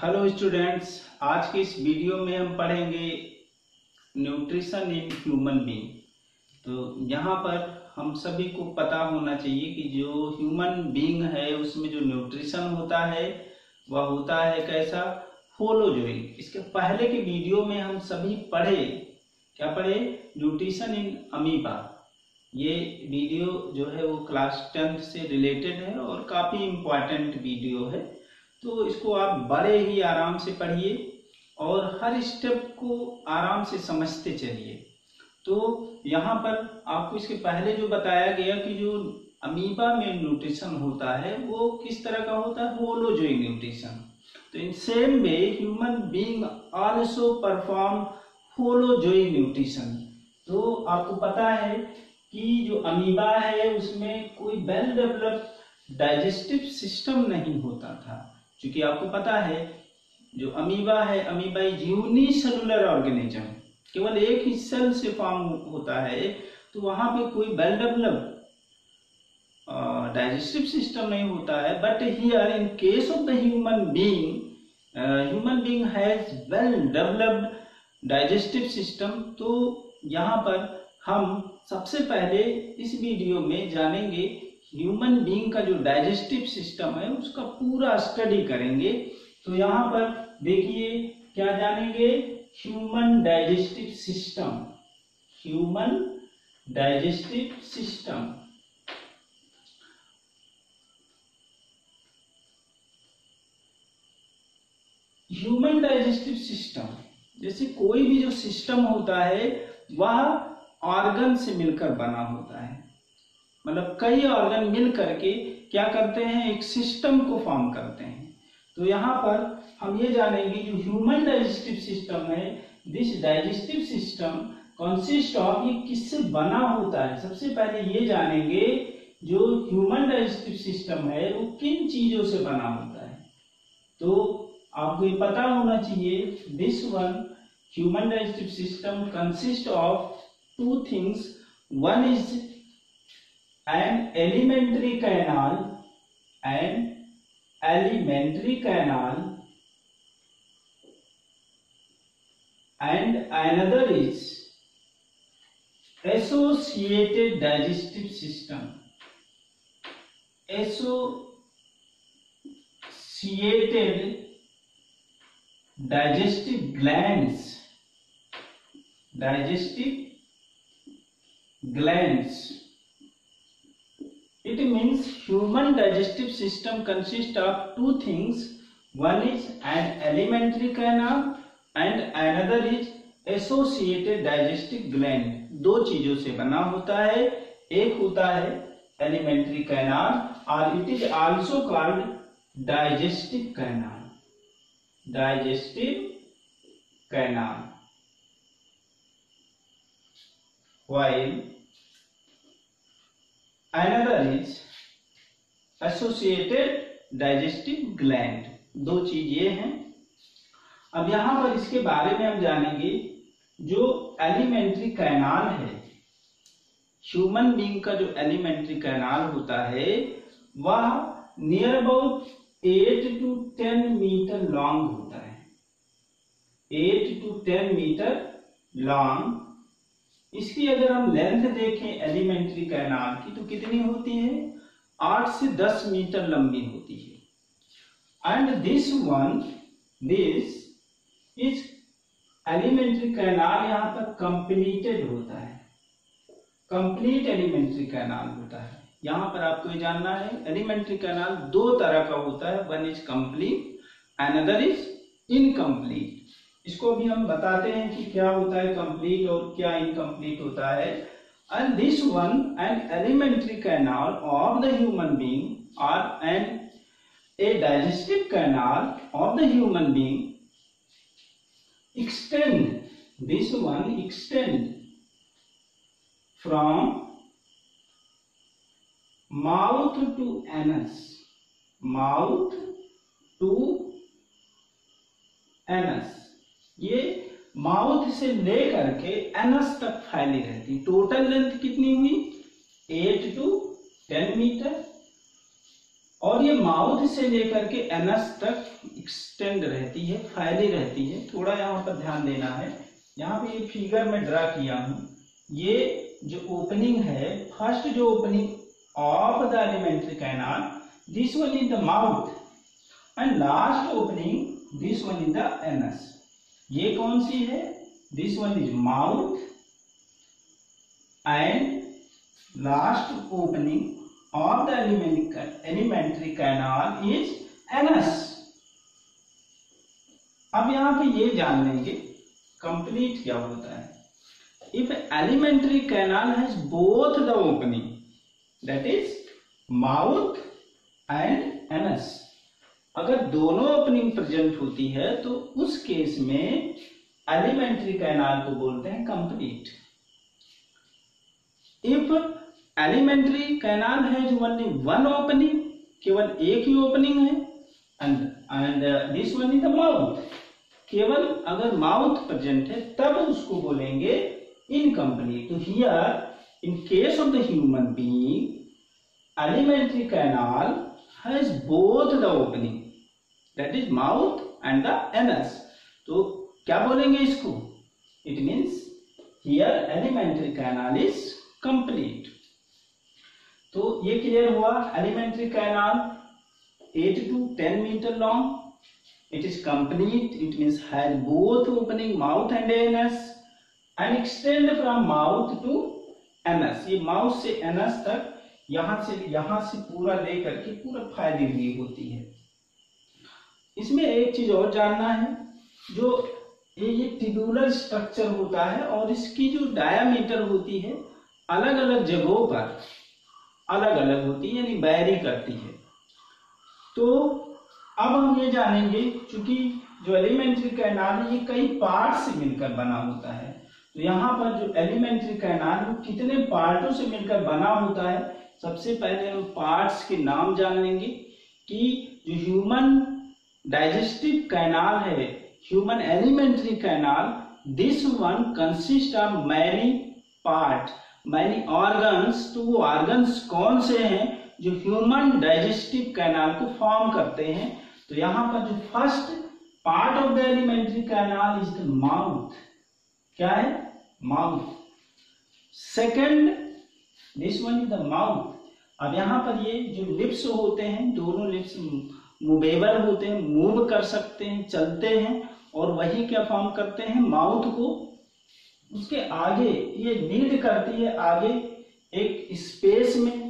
Hello students, आज के इस वीडियो में हम पढ़ेंगे न्यूट्रिशन इन ह्यूमन बीइंग। तो यहाँ पर हम सभी को पता होना चाहिए कि जो ह्यूमन बीइंग है उसमें जो न्यूट्रिशन होता है वह होता है कैसा, होलोजोइक। इसके पहले के वीडियो में हम सभी क्या पढ़े, न्यूट्रिशन इन अमीबा। ये वीडियो जो है वो क्लास 10th से रिलेटेड है और काफ़ी इम्पोर्टेंट वीडियो है। तो इसको आप बड़े ही आराम से पढ़िए और हर स्टेप को आराम से समझते चलिए। तो यहाँ पर आपको इसके पहले जो बताया गया कि जो अमीबा में न्यूट्रिशन होता है वो किस तरह का होता है, होलोजोइक न्यूट्रिशन। तो इन सेम वे human being also perform holozoic nutrition. तो आपको पता है कि जो अमीबा है उसमें कोई वेल डेवलप्ड डाइजेस्टिव सिस्टम नहीं होता था, क्योंकि आपको पता है जो अमीबा है, अमीबा इज यूनिसेलुलर ऑर्गेनिज्म, केवल एक ही सेल से फॉर्म होता है। तो वहां पे कोई वेल डेवलप्ड डाइजेस्टिव सिस्टम नहीं होता है। But here in case of the human being has well developed digestive system. तो यहाँ पर हम सबसे पहले इस वीडियो में जानेंगे ह्यूमन बीइंग का जो डाइजेस्टिव सिस्टम है उसका पूरा स्टडी करेंगे। तो यहाँ पर देखिए क्या जानेंगे, human digestive system. Human digestive system, human digestive system जैसे कोई भी जो सिस्टम होता है वह ऑर्गन से मिलकर बना होता है। मतलब कई ऑर्गन मिल करके क्या करते हैं, एक सिस्टम को फॉर्म करते हैं। तो यहाँ पर हम ये जानेंगे जो ह्यूमन डाइजेस्टिव सिस्टम है, this digestive system consist of, ये किससे बना होता है। सबसे पहले ये जानेंगे जो ह्यूमन डाइजेस्टिव सिस्टम है वो किन चीजों से बना होता है। तो आपको ये पता होना चाहिए, this one human digestive system consist of two things. One is an alimentary canal, and another is associated digestive system. Associated digestive glands. It means human digestive system consists of two things. One is an alimentary canal and another is associated digestive gland. दो चीजों से बना होता है, एक होता है alimentary canal और it is also called digestive canal. While another is associated digestive gland. दो चीज ये हैं। अब यहां पर इसके बारे में हम जानेंगे जो एलिमेंट्री कैनाल है, ह्यूमन बीइंग का जो एलिमेंट्री कैनाल होता है वह near about 8 to 10 metre long होता है। 8 to 10 मीटर लॉन्ग। इसकी अगर हम लेंथ देखें एलिमेंट्री कैनाल की तो कितनी होती है, 8 से 10 मीटर लंबी होती है। And this is alimentary canal यहाँ पर कंप्लीटेड होता है, कंप्लीट एलिमेंट्री कैनाल होता है। यहाँ पर आपको ये जानना है एलिमेंट्री कैनाल दो तरह का होता है, one is complete, another is incomplete. इसको भी हम बताते हैं कि क्या होता है कंप्लीट और क्या इनकम्प्लीट होता है। And this one an elementary canal of the human being और an a digestive canal of the human being extend from mouth to anus, ये माउथ से लेकर के एनस तक फैली रहती। टोटल लेंथ कितनी हुई, 8 to 10 मीटर। और ये माउथ से लेकर के एनस तक एक्सटेंड रहती है, फैली रहती है। थोड़ा यहाँ पर ध्यान देना है, यहाँ पे ये फिगर में ड्रा किया हूं, ये जो ओपनिंग है, फर्स्ट जो opening of the alimentary canal, this one is the mouth, and last opening this one is the anus. ये कौन सी है? This one is mouth and last opening of the elementary canal is anus। अब यहां पे ये जान लेंगे complete क्या होता है। If elementary canal has both the opening, that is mouth and anus, अगर दोनों ओपनिंग प्रेजेंट होती है तो उस केस में एलिमेंट्री कैनाल को बोलते हैं complete. If elementary canal has only one opening, केवल एक ही ओपनिंग है, and this one is the mouth, केवल अगर माउथ प्रेजेंट है तब उसको बोलेंगे इनकम्प्लीट। तो here in case of the human being alimentary canal has both the opening, that is mouth and the anus. तो क्या बोलेंगे इसको? It means here alimentary canal is complete. तो ये क्लियर हुआ, alimentary canal 8 to 10 metre long, it is complete, it means has both opening mouth and anus and extend from mouth to anus। ये mouth से anus तक यहां से पूरा लेकर के पूरा फैली हुई होती है। इसमें एक चीज और जानना है, जो ये ट्यूबुलर स्ट्रक्चर होता है और इसकी जो डायामीटर होती है अलग अलग जगहों पर अलग अलग होती है, यानी वैरी करती है। तो अब हम ये जानेंगे, चूंकि जो एलिमेंट्री कैनाल है ये कई पार्ट से मिलकर बना होता है, तो यहाँ पर जो एलिमेंट्री कैनाल वो कितने पार्टों से मिलकर बना होता है। सबसे पहले हम पार्ट्स के नाम जान लेंगे कि जो ह्यूमन डाइजेस्टिव कैनाल है, human alimentary canal, this one consist of many part, many organs. तो वो ऑर्गन्स कौन से हैं जो ह्यूमन डाइजेस्टिव कैनाल को फॉर्म करते हैं? तो यहाँ पर जो first part of the alimentary canal is the mouth. क्या है? Mouth. Second, this one is the mouth. अब यहाँ पर ये जो लिप्स होते हैं, दोनों लिप्स मूवेबल होते हैं, मूव कर सकते हैं, चलते हैं, और वही क्या फॉर्म करते हैं? माउथ को। उसके आगे ये लीड करती है आगे एक स्पेस में,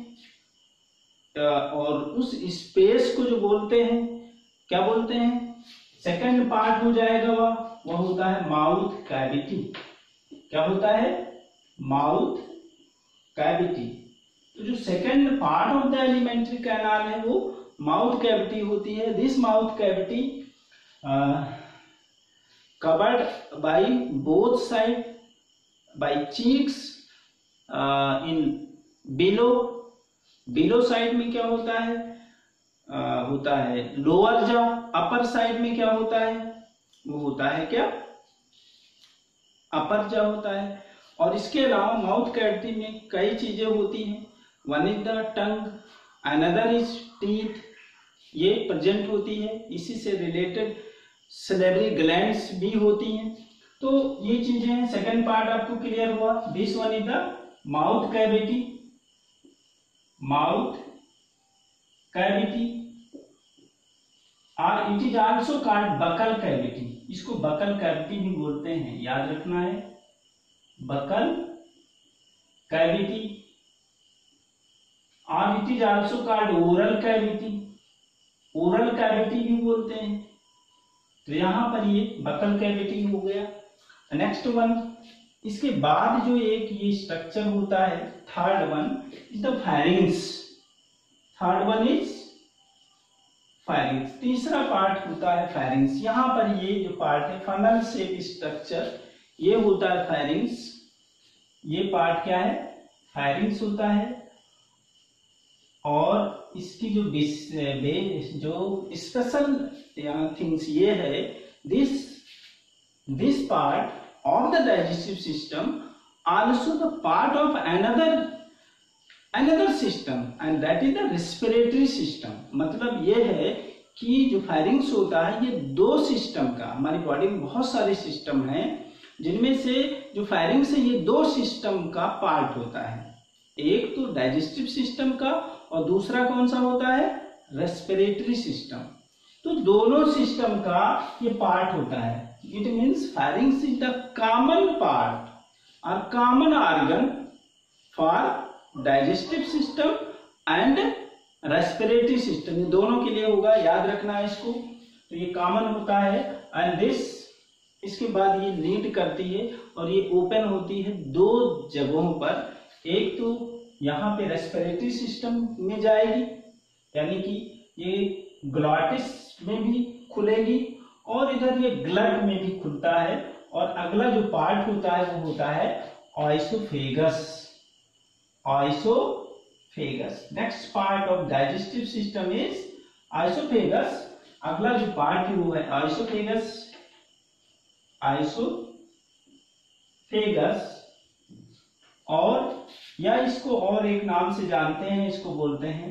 और उस स्पेस को जो बोलते हैं, क्या बोलते हैं? सेकंड पार्ट हो जाएगा वह होता है माउथ कैविटी। क्या होता है? Mouth cavity. तो जो second part of the alimentary canal है वो माउथ कैविटी होती है। This mouth cavity covered by both side by cheeks in below side में क्या होता है? होता है लोअर जॉ। अपर साइड में क्या होता है? वो होता है क्या? अपर जॉ होता है। और इसके अलावा माउथ कैविटी में कई चीजें होती हैं। One is the tongue, another is teeth, ये प्रेजेंट होती है। इसी से रिलेटेड सैलिवरी ग्लैंड्स भी होती हैं। तो ये चीजें हैं। सेकंड पार्ट आपको क्लियर हुआ। This one is the mouth cavity, mouth cavity, और it is also called buccal cavity. इसको बकल कैविटी भी बोलते हैं, याद रखना है, बकल कैविटी। और it is also called oral cavity, oral cavity भी बोलते हैं। तो यहां पर ये बकल कैविटी हो गया। नेक्स्ट वन, इसके बाद जो एक ये स्ट्रक्चर होता है, third one is the pharynx. Third one is pharynx. तीसरा पार्ट होता है फेरिंग्स। यहाँ पर ये जो पार्ट है फनल शेप स्ट्रक्चर, ये होता है फेरिंग्स। ये पार्ट क्या है? फेरिंग्स होता है। और इसकी जो स्पेशल थिंग्स ये है, this part of the digestive system also the part of another another system and that is the respiratory system। मतलब ये है कि जो फायरिंग्स होता है ये दो सिस्टम का, हमारी बॉडी में बहुत सारे सिस्टम हैं जिनमें से जो फायरिंग्स है ये दो सिस्टम का पार्ट होता है। एक तो डाइजेस्टिव सिस्टम का और दूसरा कौन सा होता है, रेस्पिरेटरी सिस्टम। तो दोनों सिस्टम का ये पार्ट होता है। It means pharynx is the common part और common organ for digestive system and respiratory system, ये दोनों के लिए होगा, याद रखना है इसको। तो ये कॉमन होता है एंड दिस, इसके बाद ये लीड करती है और ये ओपन होती है दो जगहों पर। एक तो यहाँ पे रेस्पिरेटरी सिस्टम में जाएगी, यानी कि ये ग्लॉटिस में भी खुलेगी और इधर ये ग्लट में भी खुलता है। और अगला जो पार्ट होता है वो होता है oesophagus. Oesophagus next part of digestive system is oesophagus. अगला जो पार्ट है वो है ऑइसोफेगस। ऑइसोफेगस, और या इसको और एक नाम से जानते हैं, इसको बोलते हैं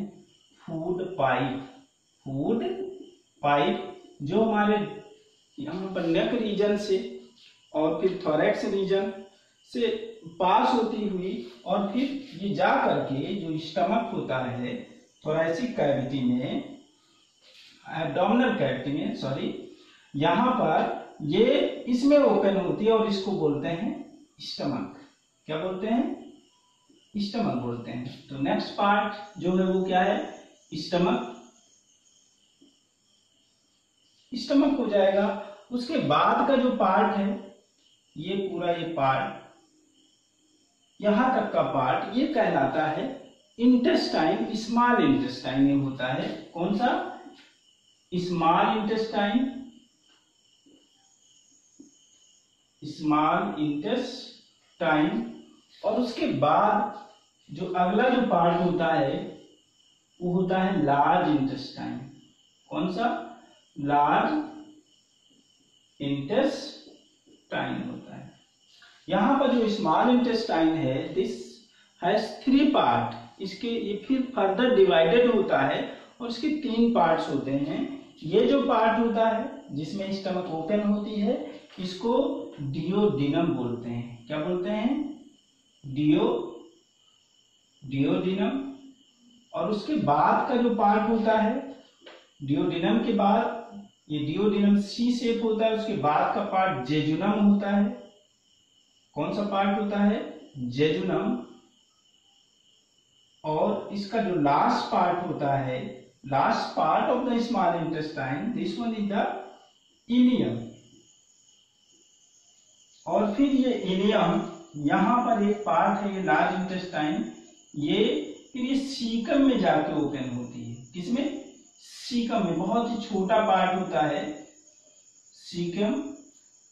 फूड पाइप। फूड पाइप जो हमारे यहाँ पर नेक रीजन से और फिर थोरैक्स रीजन से पास होती हुई और फिर ये जा करके जो स्टमक होता है थोरैसिक कैविटी में, एब्डोमिनल कैविटी में सॉरी, यहाँ पर ये इसमें ओपन होती है और इसको बोलते हैं स्टमक। क्या बोलते हैं, स्टमक बोलते हैं। तो नेक्स्ट पार्ट जो है वो क्या है, स्टमक। स्टमक हो जाएगा। उसके बाद का जो पार्ट है ये पूरा, ये पार्ट यहां तक का पार्ट ये कहलाता है इंटेस्टाइन। स्मॉल इंटेस्टाइन में होता है। कौन सा, स्मॉल इंटेस्टाइन। Small intestine. और उसके बाद जो अगला जो पार्ट होता है वो होता है लार्ज इंटेस्टाइन। कौन सा, लार्ज इंटेस्टाइन होता है। यहां पर जो स्मॉल इंटेस्टाइन है दिस हैज 3 पार्ट। इसके ये फिर फर्दर डिवाइडेड होता है और इसके 3 पार्ट्स होते हैं। ये जो पार्ट होता है जिसमें स्टमक ओपन होती है इसको डियोडिनम बोलते हैं। क्या बोलते हैं, डियोडिनम। और उसके बाद का जो पार्ट होता है डियोडिनम के बाद, ये डियोडिनम सी शेप होता है। उसके बाद का पार्ट जेजुनम होता है। कौन सा पार्ट होता है, जेजुनम। और इसका जो लास्ट पार्ट होता है, last part of the small intestine, this one is the ilium. और फिर ये इलियम, यहां पर एक पार्ट है ये लार्ज इंटेस्टाइन, ये फिर ये सीकम में जाके ओपन होती है। किसमें, सीकम में। बहुत ही छोटा पार्ट होता है सीकम।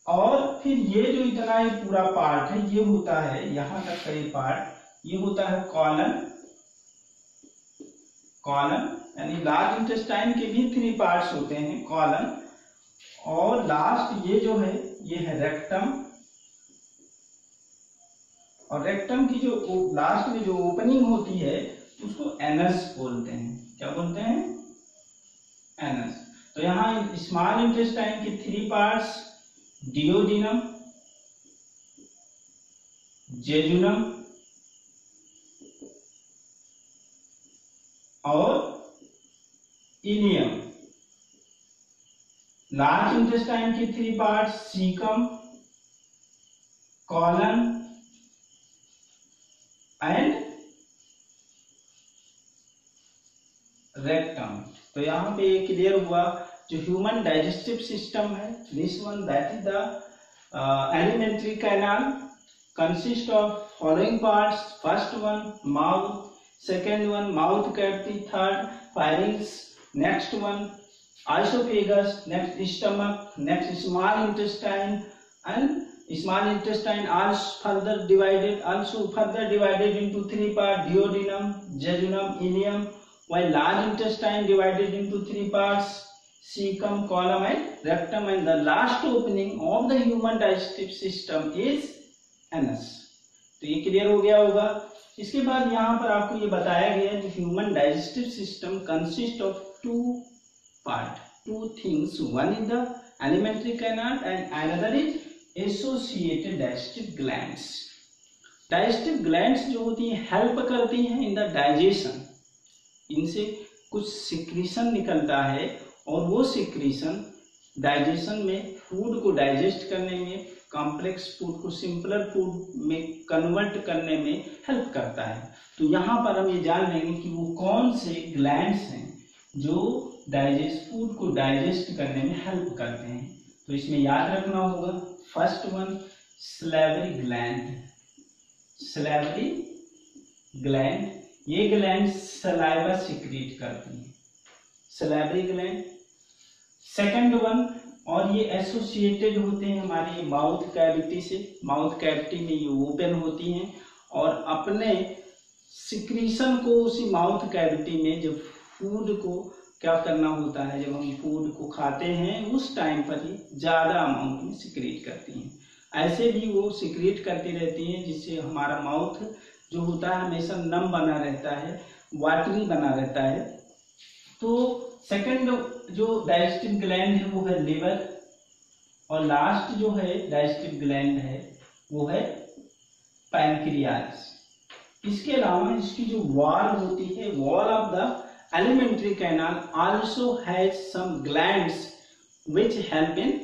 और फिर ये जो इतना ये पूरा पार्ट है ये होता है, यहां तक का ये पार्ट, ये होता है कॉलन। कॉलन यानी लार्ज इंटेस्टाइन के भी 3 पार्ट्स होते हैं, कॉलन। और लास्ट ये जो है ये है रेक्टम। और रेक्टम की जो लास्ट में जो ओपनिंग होती है उसको एनस बोलते हैं। क्या बोलते हैं, एनस। तो यहाँ स्मॉल इंटेस्टाइन के 3 पार्ट्स, डियोडिनम, जेजुनम और इलियम। लार्ज इंटेस्टाइन के 3 parts, caecum, colon and rectum. तो यहां पे ये क्लियर हुआ जो ह्यूमन डाइजेस्टिव सिस्टम है, this one that is the alimentary canal consist of following parts. First one mouth, second one mouth cavity, third firings, next one oesophagus, next stomach, next small intestine and small intestine also further divided into 3 parts, duodenum, jejunum, ileum, while large intestine divided into 3 parts, cecum, colon and rectum, and the last opening of the human digestive system is anus। तो ये clear हो गया होगा। इसके बाद यहाँ पर आपको ये बताया गया है human digestive system consist of two part, two things, one is the alimentary canal and another is associated digestive glands. Digestive glands जो होती हैं हेल्प करती हैं इन द डाइजेशन, इनसे कुछ सिक्रीशन निकलता है और वो सिक्रीशन डाइजेशन में फूड को डाइजेस्ट करने में, कॉम्प्लेक्स फूड को सिंपलर फूड में कन्वर्ट करने में हेल्प करता है। तो यहाँ पर हम ये जान लेंगे कि वो कौन से ग्लैंड्स हैं जो फूड को डाइजेस्ट करने में हेल्प करते हैं। तो इसमें याद रखना होगा, first one salivary gland. Salivary gland, ये ग्लैंड सलाइवा सिक्रीट करती है, सलाइवरी ग्लैंड। सेकंड वन, और ये एसोसिएटेड होते हैं हमारी माउथ कैविटी से, माउथ कैविटी में ये ओपन होती हैं और अपने सिक्रीशन को उसी माउथ कैविटी में, जब फूड को क्या करना होता है, जब हम फूड को खाते हैं उस टाइम पर ही ज़्यादा अमाउंट में सिक्रीट करती हैं। ऐसे भी वो सिक्रीट करती रहती हैं जिससे हमारा माउथ जो होता है हमेशा नम बना रहता है, वाटरी बना रहता है। तो सेकंड जो डाइजेस्टिव ग्लैंड है वो है लिवर, और लास्ट जो है डाइजेस्टिव ग्लैंड है वो है पैनक्रियाज। इसके अलावा इसकी जो वॉल होती है, wall of the alimentary canal also has some glands which help in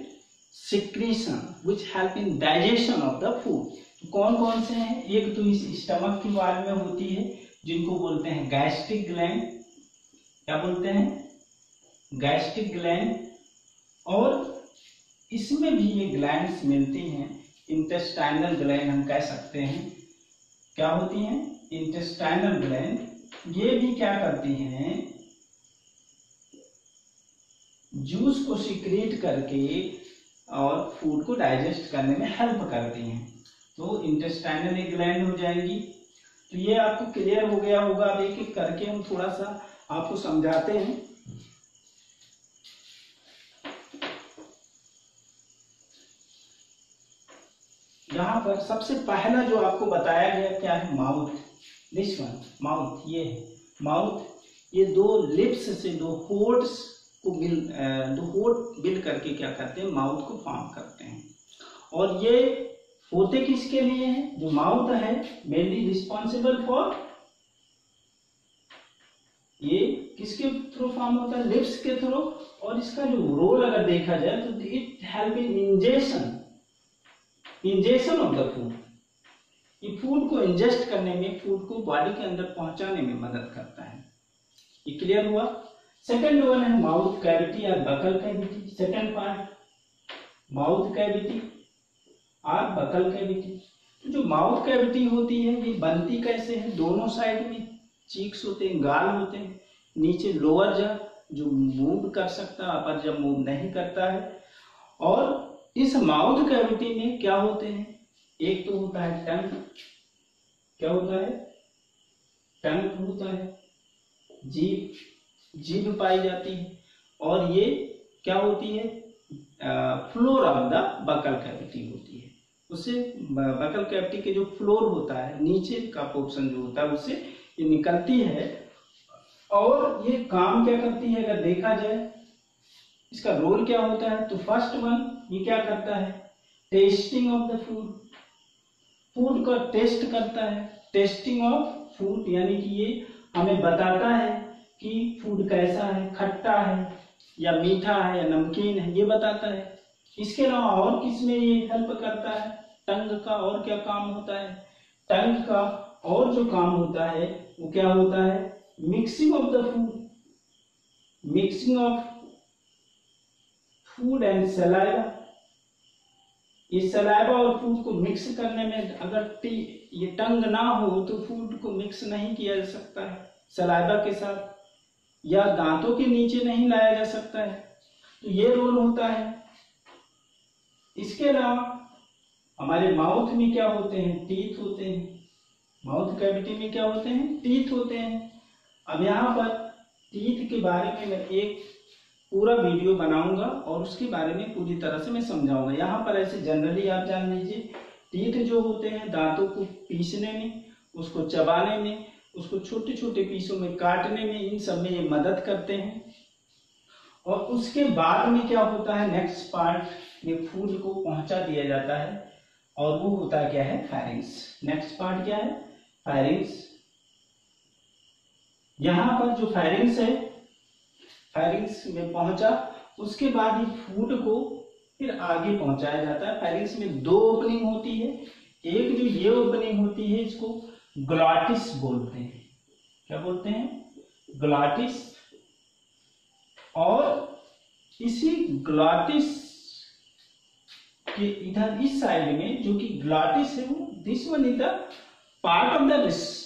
secretion, which help in digestion of the food. तो कौन कौन से हैं? एक तो इस स्टमक की वॉल में होती है जिनको बोलते हैं गैस्ट्रिक ग्लैंड, क्या बोलते हैं? Gastric gland. और इसमें भी ये ग्लैंड्स मिलती हैं, इंटेस्टाइनल ग्लैंड हम कह सकते हैं। क्या होती हैं? Intestinal gland. ये भी क्या करती हैं? जूस को सिक्रीट करके और फूड को डाइजेस्ट करने में हेल्प करती हैं। तो इंटेस्टाइनल एक ग्लैंड हो जाएंगी। तो ये आपको क्लियर हो गया होगा। अब एक एक करके हम थोड़ा सा आपको समझाते हैं। यहाँ पर सबसे पहला जो आपको बताया गया क्या है? माउथ। दिस वन माउथ, ये है माउथ। ये दो लिप्स से, दो होठ्स को दो होठ मिल करके क्या करते हैं? माउथ को फॉर्म करते हैं। और ये होते किसके लिए हैं? जो माउथ है मेनली रिस्पॉन्सिबल फॉर, ये किसके थ्रू फॉर्म होता है? लिप्स के थ्रू। और इसका जो रोल अगर देखा जाए तो it help in ingestion of the food. ये फूड को इंजेस्ट करने में, फूड को बॉडी के अंदर पहुंचाने में मदद करता है। ये क्लियर हुआ? सेकंड वन है माउथ कैविटी और buccal cavity. Second part mouth cavity और बकल कैविटी। तो जो माउथ कैविटी होती है ये बनती कैसे है? दोनों साइड में चीक्स होते हैं, गाल होते हैं, नीचे लोअर जा जो मूव कर सकता है, अपर जब मूव नहीं करता है। और इस माउथ कैविटी में क्या होते हैं? एक तो होता है टंग। क्या होता है? टंग होता है, जीभ पाई जाती है। और ये क्या होती है? Floor of the buccal cavity होती है। उससे बकल कैविटी के जो फ्लोर होता है, नीचे का पोर्शन जो होता है, उससे ये निकलती है। और ये काम क्या करती है अगर देखा जाए, इसका रोल क्या होता है? तो फर्स्ट वन ये क्या करता है? Testing of the food. Food का टेस्ट करता है। टेस्टिंग ऑफ फूड यानी कि ये हमें बताता है कि फूड कैसा है, खट्टा है या मीठा है या नमकीन है, ये बताता है। इसके अलावा और किसमें ये हेल्प करता है? टंग का और क्या काम होता है? टंग का और जो काम होता है वो क्या होता है? Mixing of the food. Mixing of food and saliva. ये सलाइवा और फूड को मिक्स करने में अगर ये टंग ना हो तो फूड को मिक्स नहीं किया जा सकता है सलाइवा के साथ, या दांतों के नीचे नहीं लाया जा सकता है। तो ये रोल होता है। इसके अलावा हमारे माउथ में क्या होते हैं? टीथ होते हैं। माउथ कैविटी में क्या होते हैं? टीथ होते हैं। अब यहाँ पर टीथ के बारे में मैं एक पूरा वीडियो बनाऊंगा और उसके बारे में पूरी तरह से मैं समझाऊंगा। यहाँ पर ऐसे जनरली आप जान लीजिए, टीथ जो होते हैं दांतों को पीसने में उसको चबाने में, उसको छोटे छोटे पीसों में काटने में, इन सब में ये मदद करते हैं। और उसके बाद में क्या होता है, नेक्स्ट पार्ट, ये फूड को पहुंचा दिया जाता है और वो होता है क्या है, फायरिंग्स। नेक्स्ट पार्ट क्या है, फायरिंग्स। यहां पर जो फायरिंग्स है, फायरिंग्स में पहुंचा, उसके बाद ये फूड को फिर आगे पहुंचाया जाता है। फायरिंग्स में दो ओपनिंग होती है, एक जो ये ओपनिंग होती है इसको ग्लॉटिस बोलते हैं। क्या बोलते हैं, ग्लॉटिस। और इसी ग्लॉटिस के इधर इस साइड में जो कि ग्लॉटिस है, वो this one is the part of the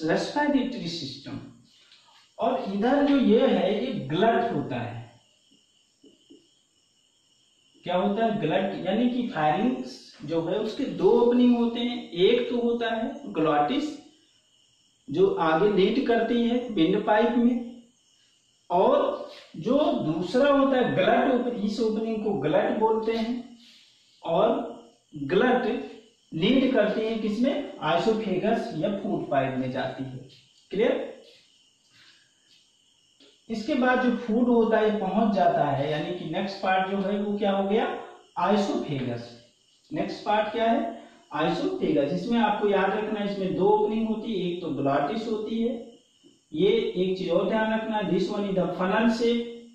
respiratory system. और इधर जो ये है, ये ग्लट होता है। क्या होता है, ग्लट, यानी कि फायरिंग्स जो है उसके दो ओपनिंग होते हैं। एक तो होता है ग्लॉटिस जो आगे लीड करती है विंड पाइप में, और जो दूसरा होता है ग्लट, इस ओपनिंग को ग्लट बोलते हैं। और ग्लट लीड करती है किसमें, आइसोफेगस या फूड पाइप में जाती है। क्लियर। इसके बाद जो फूड होता है पहुंच जाता है, यानी कि नेक्स्ट पार्ट जो है वो क्या हो गया, आइसोफेगस। नेक्स्ट पार्ट क्या है, आइसोफेगस। इसमें आपको याद रखना है, इसमें दो ओपनिंग होती है, एक तो ग्लॉटिस होती है। ये एक चीज और ध्यान रखना, this one is the funnel shape.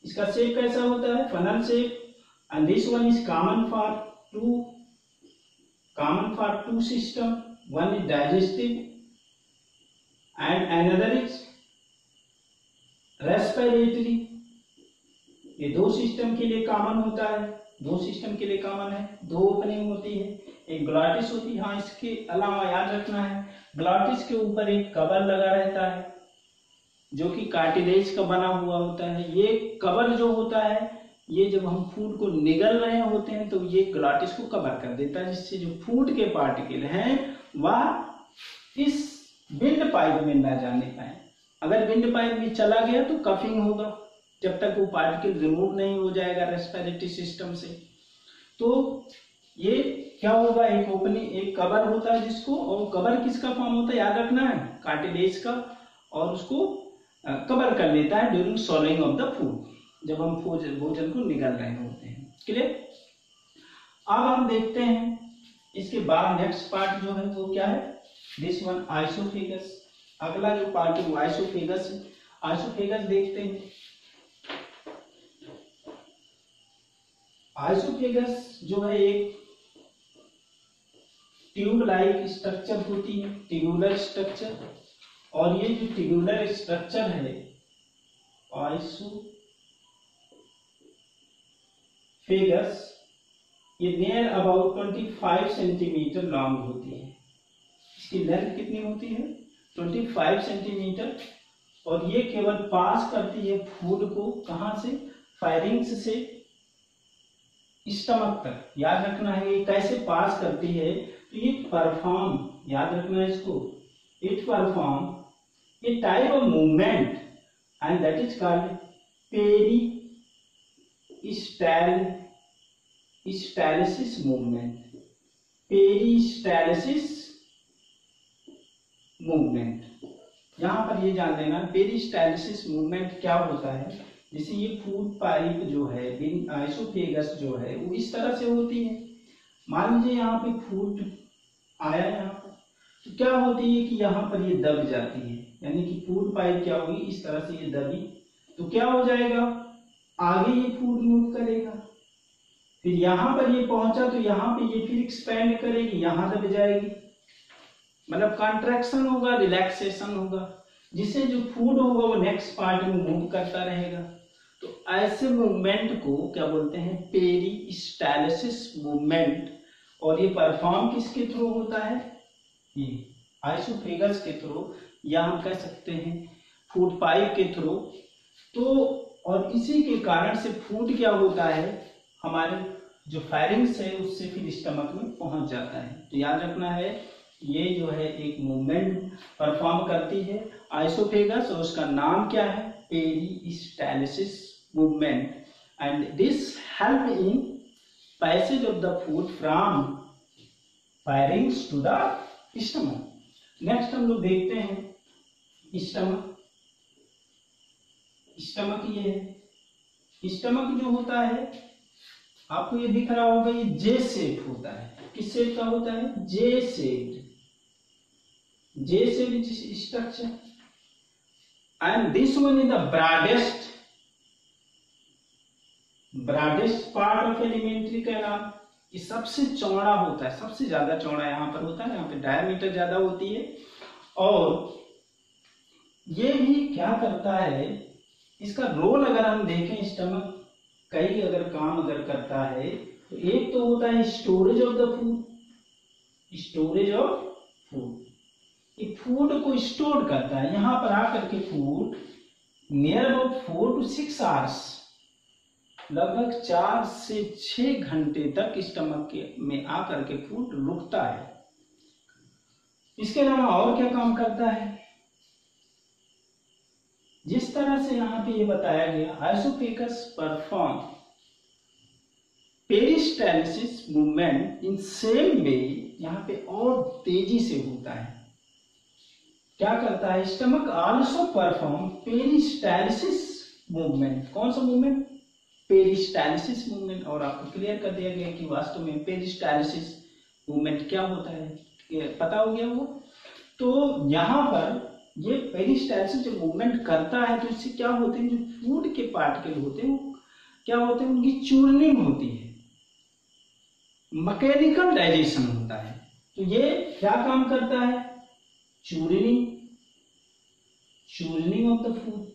इसका शेप कैसा होता है, funnel shape. And this one is common for two system, one is digestive and another is respiratory. ये दो सिस्टम के लिए कॉमन होता है, दो सिस्टम के लिए कॉमन है, दो ओपनिंग होती है, एक ग्लॉटिस होती है। हाँ, इसके अलावा याद रखना है, ग्लॉटिस के ऊपर एक कवर लगा रहता है जो कि कार्टिलेज का बना हुआ होता है। ये कवर जो होता है, ये जब हम फूड को निगल रहे होते हैं तो ये ग्लॉटिस को कवर कर देता है, जिससे जो फूड के पार्टिकल हैं वह इस विंड पाइप में न जाने पाए। अगर विंड पाइप में चला गया तो कफिंग होगा, जब तक वो पार्टिकल रिमूव नहीं हो जाएगा रेस्पिरेटरी सिस्टम से। तो ये क्या होगा, एक ओपनिंग, एक कवर होता है जिसको, और कवर किसका फॉर्म होता है याद रखना है, कार्टिलेज का, और उसको कवर कर लेता है during swallowing of the food, जब हम भोजन को निगल रहे होते हैं। क्लियर। अब हम देखते हैं इसके बाद नेक्स्ट पार्ट जो है वो क्या है, दिस वन आइसोफेगस। अगला जो पार्ट है वो आइसोफेगस है। आइसोफेगस देखते हैं। आइसोफेगस जो है एक ट्यूब लाइक स्ट्रक्चर होती है, ट्यूबुलर स्ट्रक्चर। और ये जो ट्यूबुलर स्ट्रक्चर है आइसोफेगस, ये नियर अबाउट 25 सेंटीमीटर लॉन्ग होती है। इसकी लेंथ कितनी होती है, 25 सेंटीमीटर। और ये केवल पास करती है फूड को, कहां से, फायरिंग्स से स्टमक तक। याद रखना है ये कैसे पास करती है, तो ये परफॉर्म, याद रखना है इसको, it perform a type of movement and that is called peristalsis movement. Peristalsis movement, यहां पर ये जान लेना पेरिस्टालसिस मूवमेंट क्या होता है। जैसे ये फूड पाइप जो है, आइसोफेगस जो है वो इस तरह से होती है। मान लीजिए यहाँ पे फूड आया यहाँ पर, तो क्या होती है कि यहाँ पर ये दब जाती है, यानी कि फूड पाइप क्या होगी, इस तरह से ये दबी, तो क्या हो जाएगा, आगे ये फूड मूव करेगा। फिर यहाँ पर ये पहुंचा तो यहाँ पे ये फिर एक्सपेंड करेगी, यहाँ दब जाएगी, मतलब कॉन्ट्रैक्शन होगा, रिलैक्सेशन होगा, जिससे जो फूड होगा वो नेक्स्ट पार्ट में मूव करता रहेगा। तो ऐसे मूवमेंट को क्या बोलते हैं, पेरिस्टालसिस मूवमेंट। और ये परफॉर्म किसके थ्रू होता है, ये आइसोफेगस के थ्रू, या हम कह सकते हैं फूड पाइप के थ्रू। तो और इसी के कारण से फूड क्या होता है, हमारे जो फायरिंग्स है उससे फिर स्टमक में पहुंच जाता है। तो याद रखना है ये जो है एक मूवमेंट परफॉर्म करती है आइसोफेगस, और उसका नाम क्या है, peristalsis movement. And this help in passage of the food from pharynx to the stomach. Next हम लोग देखते हैं स्टमक। स्टमक ये है। स्टमक जो होता है आपको ये दिख रहा होगा, ये जे शेप होता है। किस शेप का होता है? जे shape. J shape structure and this one is the broadest part of alimentary canal. ये सबसे चौड़ा होता है, सबसे ज्यादा चौड़ा यहाँ पर होता है, यहाँ पे डायमीटर ज्यादा होती है। और ये भी क्या करता है, इसका रोल अगर हम देखें, स्टमक कई अगर काम अगर करता है तो एक तो होता है storage of the food. Storage of food, ये फूड को स्टोर करता है। यहां पर आकर के food near about 4 to 6 hours, लगभग 4 से 6 घंटे तक स्टमक में आकर के फूड रुकता है। इसके अलावा और क्या काम करता है? जिस तरह से यहाँ पे ये बताया गया, oesophagus perform peristalsis movement in same way, यहाँ पे और तेजी से होता है। क्या करता है? Stomach also perform peristalsis movement. कौन सा मूवमेंट? Peristalsis movement. और आपको क्लियर कर दिया गया कि वास्तव में पेरिस्टालिसिस मूवमेंट क्या होता है, पता हो गया वो। तो यहाँ पर ये पेरिस्टालिसिस जो मूवमेंट करता है तो इससे क्या होते हैं, जो फूड के पार्टिकल होते हैं वो क्या होते हैं, उनकी चूर्निंग होती है, मैकेनिकल डाइजेशन होता है। तो ये क्या काम करता है? चूर्निंग ऑफ द फूड,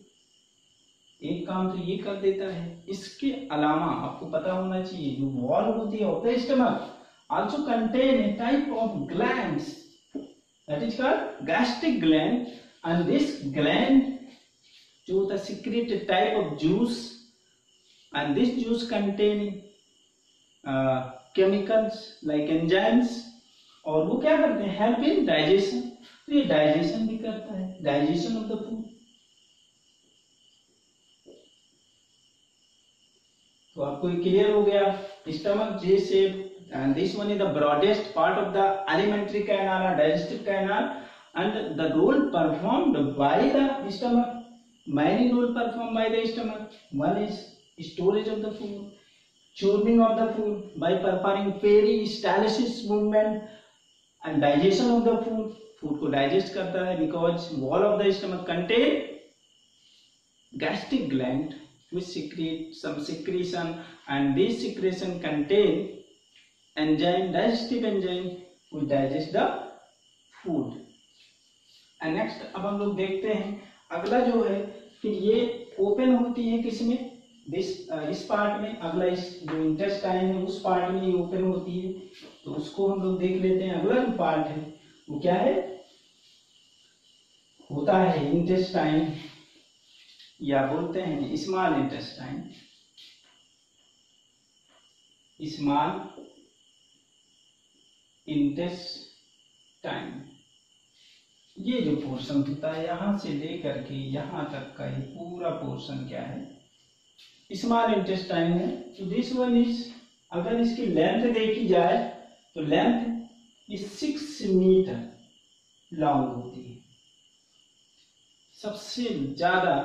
एक काम तो ये कर देता है। इसके अलावा आपको पता होना चाहिए जो वॉल होती है of the stomach also contain a type of glands that is called gastric gland, and this gland जो होता है secrete a type of juice, and this juice contain chemicals like enzymes, और वो क्या करते हैं? Help in digestion. तो ये डाइजेशन भी करता है, डाइजेशन ऑफ द फूड। तो आपको क्लियर हो गया, stomach J shape, and this one is the broadest part of the alimentary canal or digestive canal, and the role performed by the stomach, many role performed by the stomach. One is storage of the food, churning of the food by performing peristalsis movement, and digestion of the food, food को digest करता है because wall of the stomach contain gastric gland which secrete some secretion, and this secretion contain enzyme, digestive enzyme will digest the food. And next अब हम लोग देखते हैं अगला जो है, फिर ये ओपन होती है किसमें? इस पार्ट में। अगला इस जो इंटेस्टाइन है उस पार्ट में ये ओपन होती है, तो उसको हम लोग देख लेते हैं। अगला जो पार्ट है वो क्या है? होता है इंटेस्टाइन, या बोलते हैं स्मॉल इंटेस्टाइन। स्मॉल इंटेस्टाइन, ये जो पोर्शन होता है यहां से लेकर के यहां तक का ये पूरा पोर्शन क्या है? स्मॉल इंटेस्टाइन है। तो दिस वन इज, अगर इसकी लेंथ देखी जाए तो लेंथ इज 6 मीटर लॉन्ग होती है। सबसे ज्यादा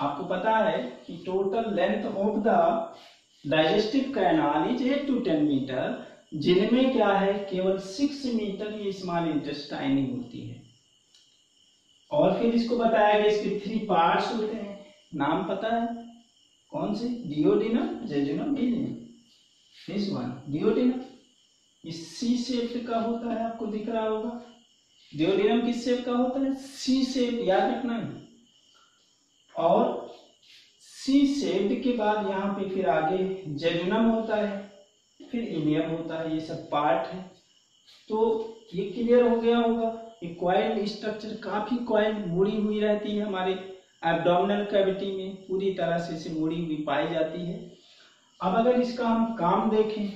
आपको पता है कि total length of the digestive canal is 8 to 10 metre, जिनमें क्या है केवल 6 मीटर ये स्मॉल इंटेस्टाइन होती है। और फिर इसको बताया गया इसके 3 पार्ट्स होते हैं, नाम पता है कौन से? डियोडिनम, जेजुनम, इलियम। दिस वन डियोडिनम इस सी शेप का होता है, आपको दिख रहा होगा। डियोडिनम किस शेप का होता है? सी शेप, याद रखना है। और सी शेप के बाद यहाँ पे फिर आगे जेजुनम होता है, फिर इलियम होता है, ये सब पार्ट है। तो ये क्लियर हो गया होगा। ये कॉइल स्ट्रक्चर काफी कॉइल मुड़ी हुई रहती है हमारे एब्डोमिनल कैविटी में, पूरी तरह से इसे मुड़ी हुई पाई जाती है। अब अगर इसका हम काम देखें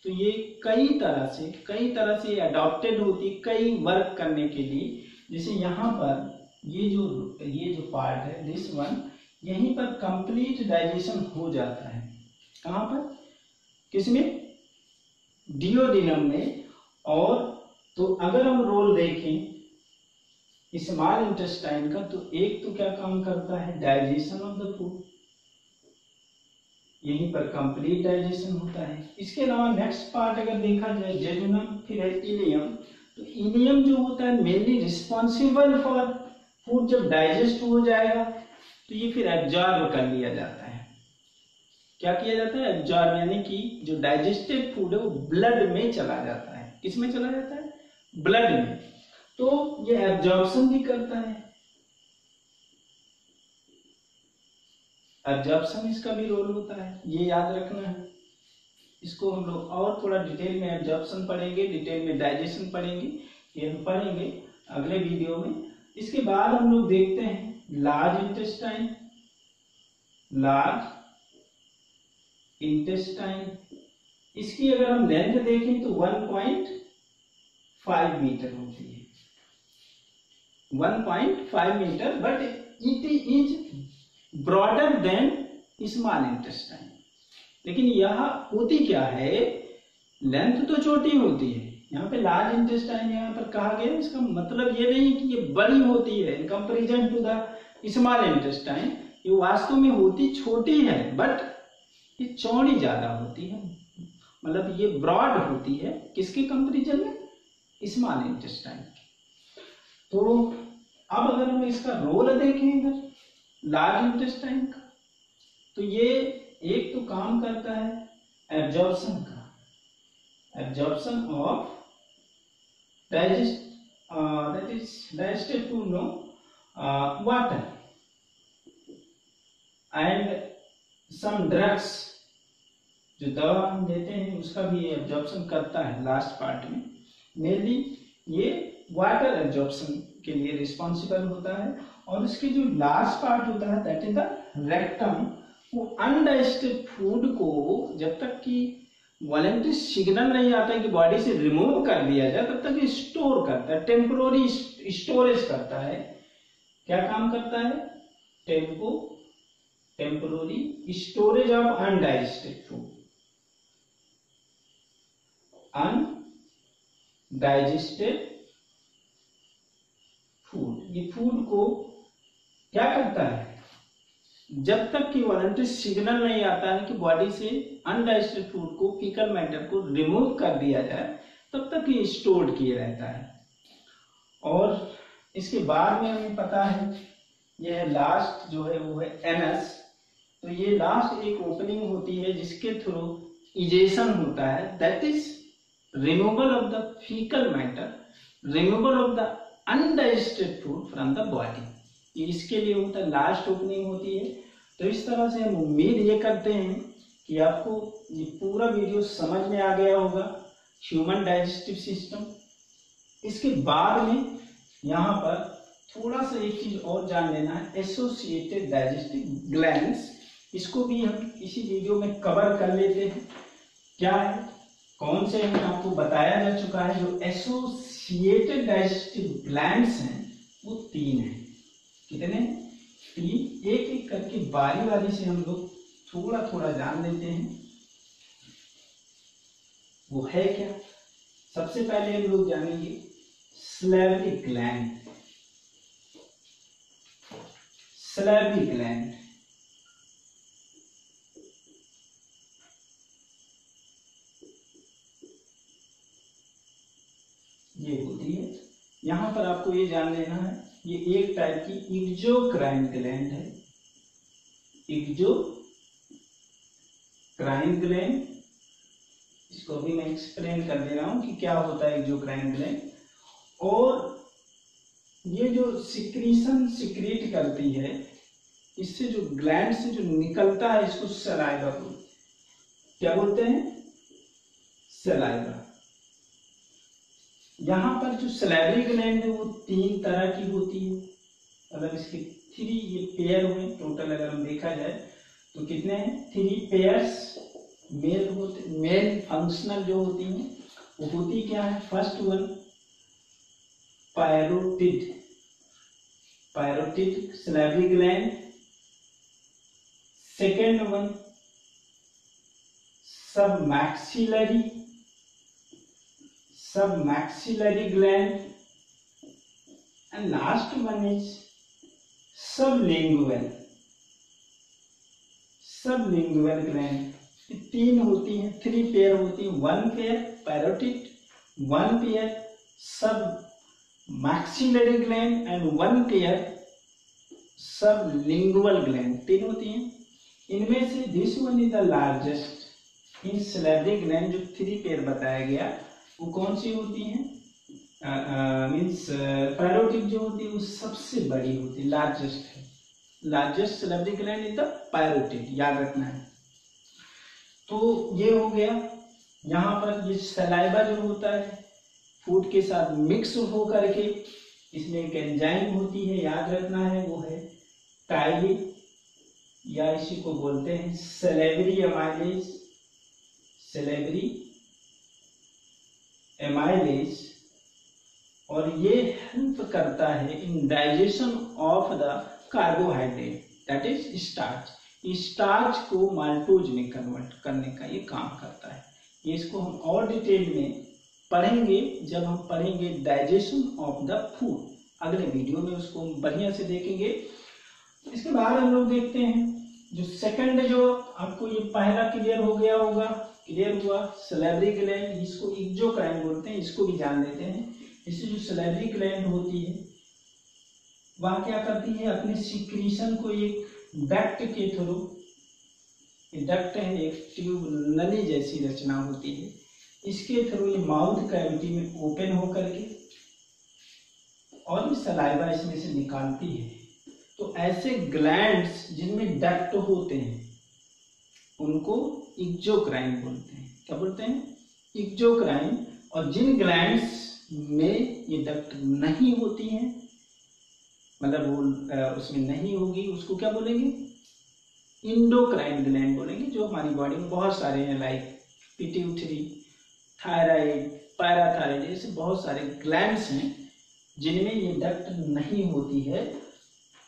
तो ये कई तरह से अडॉप्टेड होती है कई वर्क करने के लिए। जैसे यहाँ पर ये जो पार्ट है दिस वन, यहीं पर कंप्लीट डाइजेशन हो जाता है। कहाँ पर? किसमें? डियोडिनम में। और तो अगर हम रोल देखें स्मॉल इंटेस्टाइन का, तो एक तो क्या काम करता है, डाइजेशन ऑफ द फूड, यहीं पर कंप्लीट डाइजेशन होता है। इसके अलावा नेक्स्ट पार्ट अगर देखा जाए जेजुनम, फिर है इलियम। तो इलियम जो होता है मेनली रिस्पॉन्सिबल फॉर फूड, जब डाइजेस्ट हो जाएगा तो ये फिर एब्जॉर्ब कर लिया जाता है। क्या किया जाता है, एब्जॉर्ब, यानी कि जो डाइजेस्टेड फूड है वो ब्लड में चला जाता है। किस में चला जाता है, ब्लड में। तो ये एब्जॉर्प्शन भी करता है, एब्जॉर्प्शन इसका भी रोल होता है, ये याद रखना है। इसको हम लोग और थोड़ा डिटेल में एब्जॉर्प्शन पढ़ेंगे, डिटेल में डाइजेशन पढ़ेंगे, ये हम पढ़ेंगे अगले वीडियो में। इसके बाद हम लोग देखते हैं लार्ज इंटेस्टाइन। लार्ज इंटेस्टाइन, इसकी अगर हम लेंथ देखें तो 1.5 मीटर होती है, 1.5 metre, but it is broader than small intestine. लेकिन यह होती क्या है, लेंथ तो छोटी होती है, यहाँ पे लार्ज इंटेस्टाइन यहाँ पर कहा गया, इसका मतलब ये नहीं कि ये बड़ी होती है in comparison to the small intestine, ये वास्तव में होती छोटी है, बट ये चौड़ी ज्यादा होती है, मतलब ये ब्रॉड होती है, किसके कंपेरिजन में, स्मॉल इंटेस्टाइन के। तो अब अगर हम इसका रोल देखें इधर लार्ज इंटेस्टाइन का, तो ये एक तो काम करता है एब्जॉर्प्शन का, absorption of digested food, no water and some drugs, जो दवा हम देते हैं उसका भी एब्जॉर्प्शन करता है लास्ट पार्ट में। मेनली ये वाटर एब्जॉर्प्शन के लिए रिस्पॉन्सिबल होता है। और इसके जो लास्ट पार्ट होता है दैट इज द रेक्टम, वो अनडाइजेस्टेड फूड को जब तक कि वॉलंटरी सिग्नल नहीं आता है कि बॉडी से रिमूव कर दिया जाए, तब तक स्टोर करता है, टेम्पोररी स्टोरेज करता है। क्या काम करता है, temporary storage of undigested food, undigested food. ये फूड को क्या करता है, जब तक कि वॉलंटरी सिग्नल नहीं आता है कि बॉडी से अनडाइजेस्टेड फूड को, फीकल मैटर को रिमूव कर दिया जाए, तब तक ये स्टोर्ड किए रहता है। और इसके बाद में हमें पता है यह लास्ट जो है वो है एनस। तो ये लास्ट एक ओपनिंग होती है जिसके थ्रू इजेशन होता है, that is removal of the faecal matter, removal of the undigested food from the body, ये इसके लिए होता है, लास्ट ओपनिंग होती है। तो इस तरह से हम उम्मीद ये करते हैं कि आपको ये पूरा वीडियो समझ में आ गया होगा, ह्यूमन डाइजेस्टिव सिस्टम। इसके बाद में यहाँ पर थोड़ा सा एक चीज और जान लेना है, एसोसिएटेड डाइजेस्टिव ग्लैंड्स, इसको भी हम इसी वीडियो में कवर कर लेते हैं। क्या है, कौन से हमें आपको बताया जा चुका है। जो एसोसिएटेड डाइजेस्टिव ग्लैंड्स हैं वो 3 हैं। कितने, 3। एक एक करके बारी बारी से हम लोग थोड़ा थोड़ा जान लेते हैं वो है क्या। सबसे पहले हम लोग जानेंगे सलेवरी ग्लैंड। सलेवरी ग्लैंड ये होती है, यहां पर आपको ये जान लेना है, ये एक टाइप की एक्सोक्राइन ग्लैंड है। एक्सोक्राइन ग्लैंड, इसको भी मैं एक्सप्लेन कर दे रहा हूं कि क्या होता है एक्सोक्राइन ग्लैंड। और ये जो सिक्रीशन सिक्रीट करती है, इससे जो ग्लैंड से जो निकलता है इसको सलाइवा बोलते हैं। क्या बोलते हैं, सलाइवा। यहां पर जो सलेवरी ग्लैंड है वो 3 तरह की होती है, मतलब इसके 3 ये पेयर हुए टोटल। अगर हम देखा जाए तो कितने हैं, 3 पेयर्स मेल होते, मेल फंक्शनल जो होती हैं वो होती क्या है। First one parotid, parotid salivary gland. Second one submaxillary, submaxillary gland. And last one is sublingual. Sublingual gland 3 होती हैं, 3 पेयर होती हैं, 1 पेयर पैरोटिड, 1 पेयर सब maxillary gland and 1 pair sublingual gland, 3 होती हैं। इनमें से this one is the largest in salivary gland, जो 3 पेयर बताया गया वो कौन सी होती हैं, मीन्स पैरोटिड जो होती है वो सबसे बड़ी होती है, लार्जेस्ट है। Largest salivary gland is the parotid, याद रखना है। तो ये हो गया। यहाँ पर ये सलाइवा जो होता है फूड के साथ मिक्स हो करके इसमें एक एंजाइम होती है, याद रखना है, वो है टाइलिन, या इसी को बोलते हैं सैलिवरी एमाइलेज। सैलिवरी एमाइलेज, और ये हेल्प करता है इन digestion of the carbohydrate, that is starch. Starch को माल्टोज में कन्वर्ट करने का ये काम करता है। ये इसको हम और डिटेल में पढ़ेंगे जब हम पढ़ेंगे डाइजेशन ऑफ द फूड, अगले वीडियो में उसको हम बढ़िया से देखेंगे। इसके बाद हम लोग देखते हैं जो सेकंड, जो आपको ये पहला क्लियर हो गया होगा, क्लियर हुआ, सैलिवरी ग्लैंड, इसको एक्सोक्राइन बोलते हैं, इसको भी जान लेते हैं। इससे जो सैलिवरी ग्लैंड होती है वह क्या करती है, अपने सिक्रीशन को एक डक्ट के थ्रू, डक्ट है एक ट्यूब नली जैसी रचना होती है, इसके थ्रू ये माउथ कैविटी में ओपन हो करके और ये सलाइवा इसमें से निकालती है। तो ऐसे ग्लैंड्स जिनमें डक्ट होते हैं उनको एक्सोक्राइन बोलते हैं। क्या बोलते हैं, एक्सोक्राइन। और जिन ग्लैंड्स में ये डक्ट नहीं होती हैं, मतलब वो उसमें नहीं होगी, उसको क्या बोलेंगे, इंडोक्राइन ग्लैंड बोलेंगे, जो हमारी बॉडी में बहुत सारे हैं, लाइक पिट्यूटरी, थायराइड, पैराथायराइड, ऐसे बहुत सारे ग्लैंड्स हैं जिनमें ये डक्ट नहीं होती है,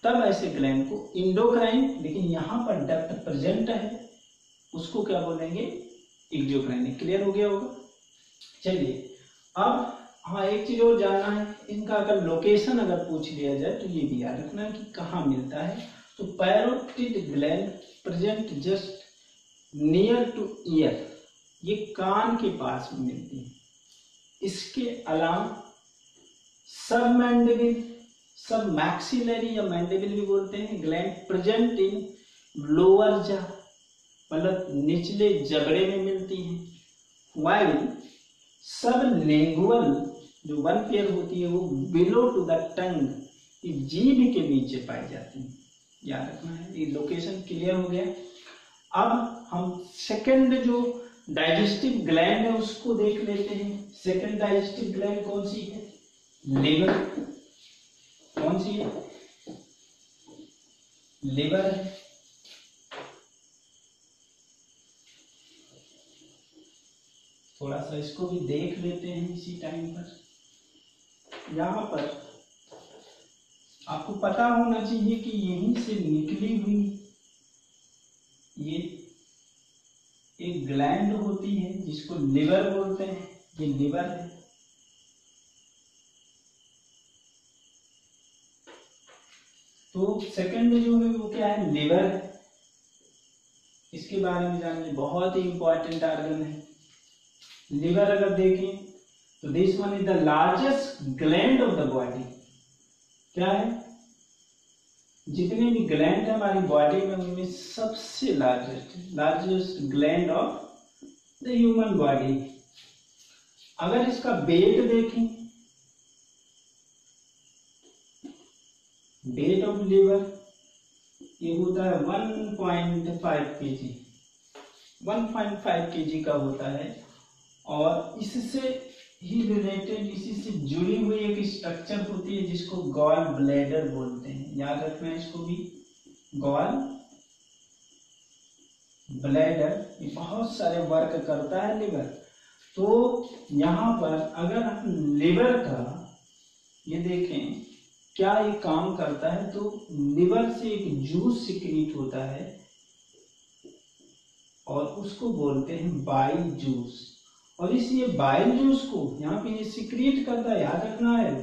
तब ऐसे ग्लैंड को इंडोक्राइन, लेकिन यहाँ पर डक्ट प्रेजेंट है उसको क्या बोलेंगे, एक्सोक्राइन। क्लियर हो गया होगा। चलिए अब हाँ, एक चीज और जानना है, इनका अगर लोकेशन अगर पूछ लिया जाए तो ये भी याद रखना है कि कहाँ मिलता है। तो parotid gland present just near two year, ये कान के पास में मिलती है। इसके अलावा सब मैंडिबल, सब मैक्सिलरी या मैंडिबल भी बोलते हैं ग्लैंड प्रेजेंट इन लोअर जा, मतलब निचले जबड़े में मिलती है। वाइल सब लिंगुअल जो 1 पेयर होती है वो बिलो टू द टंग, ये जीभ के नीचे पाई जाती है, याद रखना है। ये लोकेशन क्लियर हो गया। अब हम सेकंड जो डाइजेस्टिव ग्लैंड है उसको देख लेते हैं। सेकंड डाइजेस्टिव ग्लैंड कौन सी है, लिवर। कौन सी है, लिवर है। थोड़ा सा इसको भी देख लेते हैं इसी टाइम पर। यहाँ पर आपको पता होना चाहिए कि यहीं से निकली हुई ये एक ग्लैंड होती है जिसको लिवर बोलते हैं, ये लिवर है। तो सेकंड जो है वो क्या है, लिवर है। इसके बारे में जानना बहुत ही इंपॉर्टेंट आर्गन है। लिवर अगर देखें तो this one is the largest gland of the body. क्या है, जितने भी ग्लैंड है हमारी बॉडी में उनमें सबसे largest gland of the human body. अगर इसका वेट देखें, वेट ऑफ लिवर ये होता है 1.5 kg, 1.5 kg का होता है। और इससे ही रिलेटेड, इसी से जुड़ी हुई एक स्ट्रक्चर होती है जिसको गॉल ब्लैडर बोलते हैं, याद रखना है इसको भी, गॉल ब्लैडर। ये बहुत सारे वर्क करता है लिवर। तो यहाँ पर अगर हम लिवर का ये देखें क्या ये काम करता है, तो लिवर से एक जूस सिक्रीट होता है और उसको बोलते हैं बाइल जूस। और इस ये बाइल जूस को यहाँ पे ये सिक्रीट करता है, याद रखना है।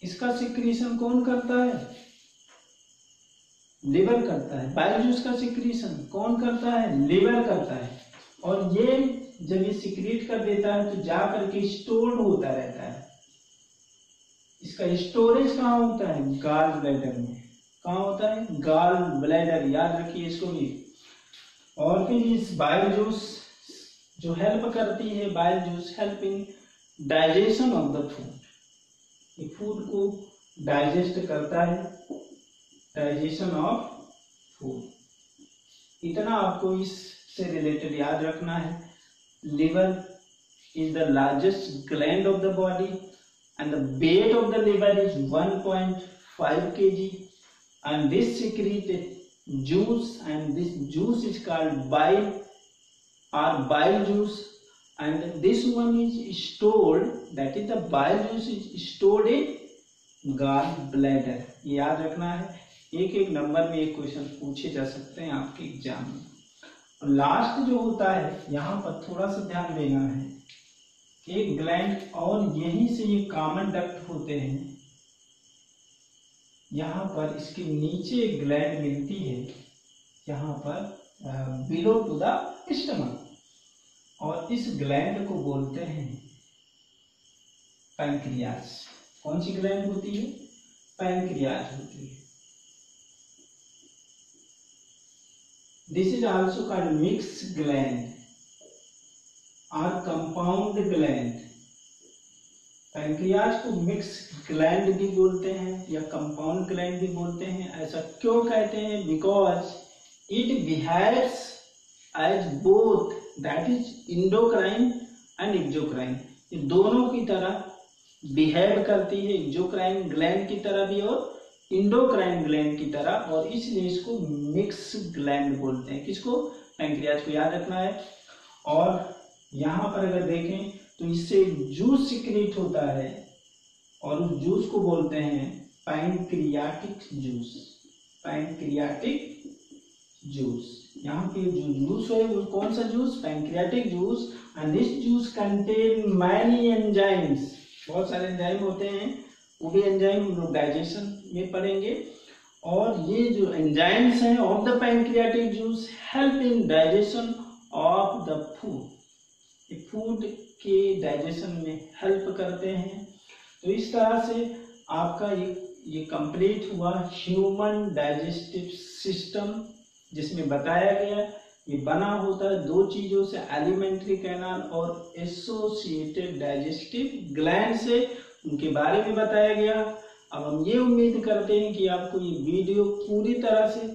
इसका सिक्रीशन कौन करता है? लिवर करता है। बाइल जूस का सिक्रीशन कौन करता है? लिवर करता है। और ये जब ये सिक्रीट कर देता है तो जा करके स्टोर्ड होता रहता है। इसका स्टोरेज कहाँ होता है? गाल ब्लैडर में। कहाँ होता है? गाल ब्लैडर, याद रखिए इसको भी। और फिर इस बाइल जूस जो हेल्प करती है, bile juice help in digestion of the food. ये फूड को डाइजेस्ट करता है, डाइजेशन ऑफ फूड। इतना आपको इससे रिलेटेड याद रखना है। Liver is the largest gland of the body and the weight of the liver is 1.5 kg, and this secrete juice, and this juice is called bile or bile juice, and this one is stored, that is the bile juice is stored in gall bladder। ये याद रखना है। एक एक number में एक question पूछे जा सकते हैं आपके एग्जाम में। और लास्ट जो होता है यहाँ पर थोड़ा सा ध्यान देना है, एक ग्लैंड और यहीं से ये कॉमन डक्ट होते हैं। यहाँ पर इसके नीचे एक ग्लैंड मिलती है, यहाँ पर बिलो टू द स्टमक, और इस ग्लैंड को बोलते हैं पैंक्रियाज। कौन सी ग्लैंड होती है? पैंक्रियाज होती है। This is also called mix gland और कंपाउंड ग्लैंड। पैंक्रियाज को मिक्स ग्लैंड भी बोलते हैं या कंपाउंड ग्लैंड भी बोलते हैं। ऐसा क्यों कहते हैं? Because it behaves as both, that is endocrine and exocrine. ये दोनों की तरह बिहेव करती है, एक्सोक्राइन ग्लैंड की तरह भी और इंडोक्राइन ग्लैंड की तरह, और इसलिए इसको मिक्स ग्लैंड बोलते हैं। किसको? पैंक्रियाज को याद रखना है। और यहाँ पर अगर देखें तो इससे जूस सिक्रीट होता है और उस जूस को बोलते हैं पैंक्रियाटिक जूस। पैंक्रियाटिक जूस, यहाँ पे जो जूस है वो कौन सा juice? Pancreatic juice. And this juice contain many enzymes. बहुत सारे एंजाइम होते हैं, वो भी एंजाइम हम लोग डाइजेशन में पढ़ेंगे। और ये जो एंजाइम्स हैं of the pancreatic juice help in digestion of the food. Food के डाइजेशन में हेल्प करते हैं। तो इस तरह से आपका ये कंप्लीट हुआ ह्यूमन डाइजेस्टिव सिस्टम, जिसमें बताया गया ये बना होता है दो चीजों से, एलिमेंट्री कैनाल और एसोसिएटेड डाइजेस्टिव ग्लैंड से। उनके बारे में बताया गया। अब हम ये उम्मीद करते हैं कि आपको ये वीडियो पूरी तरह से,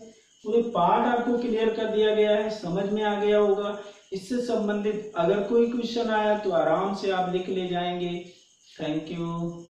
पूरे पार्ट आपको क्लियर कर दिया गया है, समझ में आ गया होगा। इससे संबंधित अगर कोई क्वेश्चन आया तो आराम से आप लिख ले जाएंगे। Thank you.